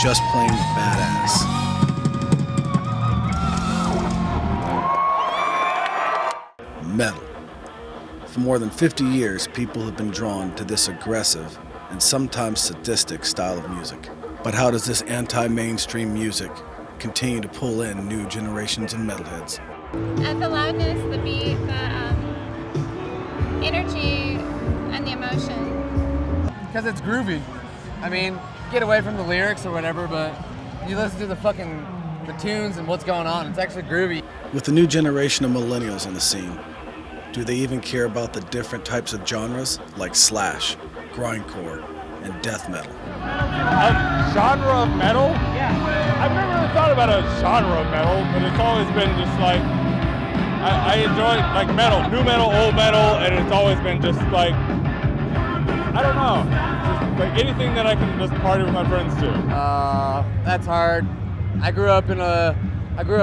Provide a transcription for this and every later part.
just plain badass. Metal. For more than 50 years, people have been drawn to this aggressive and sometimes sadistic style of music. But how does this anti-mainstream music continue to pull in new generations of metalheads? The loudness, the beat, the energy, and the emotion. Because it's groovy. I mean, get away from the lyrics or whatever, but you listen to the tunes and what's going on. It's actually groovy. With the new generation of millennials on the scene, do they even care about the different types of genres like slash, grindcore, and death metal? A genre of metal? Yeah. I've never really thought about a genre of metal, but it's always been just like, I enjoy like metal, new metal, old metal, and it's always been just like, I don't know, just like anything that I can just party with my friends to. That's hard. I grew up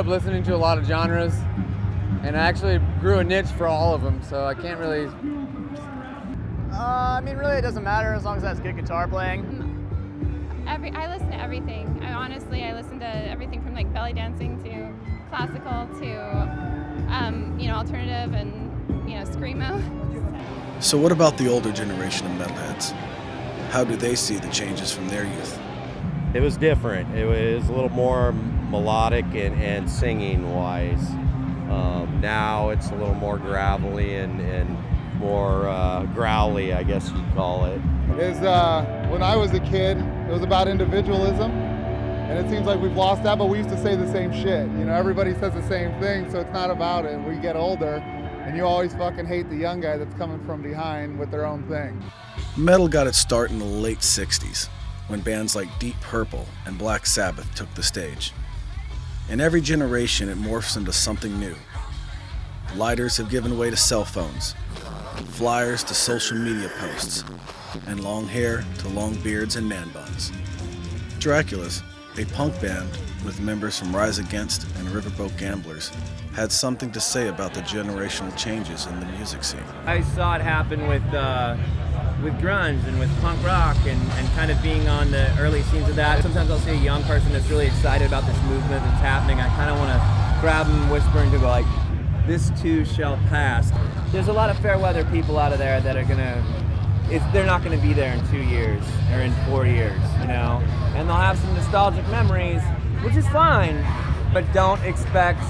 listening to a lot of genres, and I actually grew a niche for all of them, so I can't really... I mean, really it doesn't matter as long as that's good guitar playing. I listen to everything. I listen to everything from like belly dancing to classical to, alternative and, screamo. So what about the older generation of metalheads? How do they see the changes from their youth? It was different. It was a little more melodic and singing wise. Now it's a little more gravelly and more growly, I guess you'd call it. When I was a kid, it was about individualism, and it seems like we've lost that, but we used to say the same shit. Everybody says the same thing, so it's not about it. We get older, and you always fucking hate the young guy that's coming from behind with their own thing. Metal got its start in the late 60s, when bands like Deep Purple and Black Sabbath took the stage. In every generation, it morphs into something new. Lighters have given way to cell phones, flyers to social media posts, and long hair to long beards and man buns. Dracula's, a punk band with members from Rise Against and Riverboat Gamblers, had something to say about the generational changes in the music scene. I saw it happen with grunge and with punk rock and kind of being on the early scenes of that. Sometimes I'll see a young person that's really excited about this movement that's happening. I kind of want to grab them and whisper and go like, this too shall pass. There's a lot of fair weather people out of there that are they're not gonna be there in 2 years or in 4 years, and they'll have some nostalgic memories, which is fine, but don't expect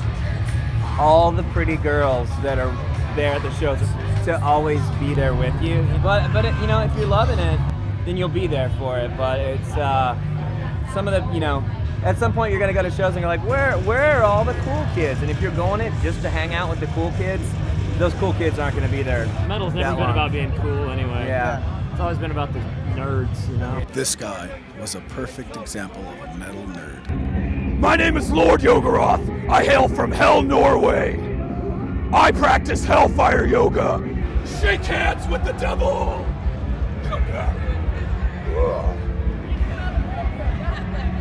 all the pretty girls that are there at the shows to always be there with you. But if you're loving it, then you'll be there for it. But it's some of the, at some point you're gonna go to shows and you're like, where are all the cool kids? And if you're going it just to hang out with the cool kids, those cool kids aren't gonna be there. Metal's never been about being cool anyway. Yeah. It's always been about the nerds, This guy was a perfect example of a metal nerd. My name is Lord Yogarath. I hail from Hell, Norway. I practice Hellfire Yoga. Shake hands with the devil.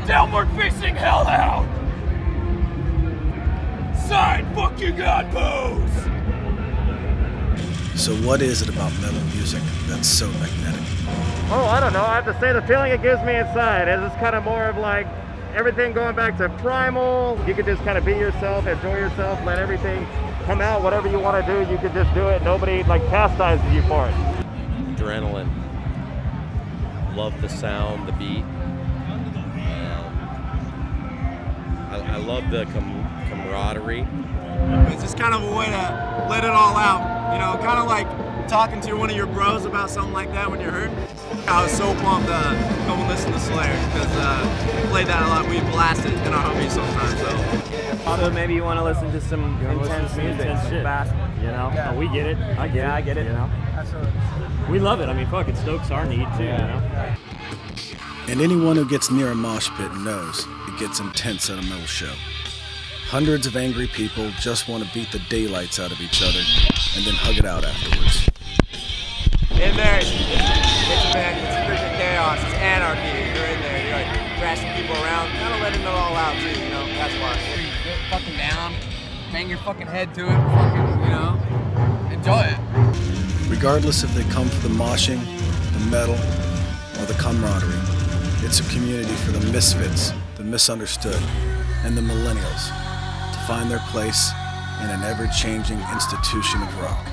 Downward facing Hellhound. Sign fuck you God pose. So what is it about metal music that's so magnetic? Oh, I don't know. I have to say the feeling it gives me inside is it's kind of more of like everything going back to primal. You could just kind of be yourself, enjoy yourself, let everything come out. Whatever you want to do, you could just do it. Nobody chastises you for it. Adrenaline. Love the sound, the beat. I love the camaraderie. It's just kind of a way to let it all out. Kind of like talking to one of your bros about something like that when you're hurt. I was so pumped to come and listen to Slayer because we played that a lot. We blast it in our homies sometimes. So maybe you want to listen to some intense music, shit. fast, Oh, we get it. I get it. Absolutely. We love it. I mean, fuck, it stokes our need too, And anyone who gets near a mosh pit knows it gets intense at a metal show. Hundreds of angry people just want to beat the daylights out of each other and then hug it out afterwards. In there, it's freaking chaos, it's anarchy. You're in there, you're crashing people around, kind of letting it all out too, that's why. Get fucking down, bang your fucking head to it, fucking, enjoy it. Regardless if they come for the moshing, the metal, or the camaraderie, It's a community for the misfits, the misunderstood, and the millennials to find their place in an ever-changing institution of rock.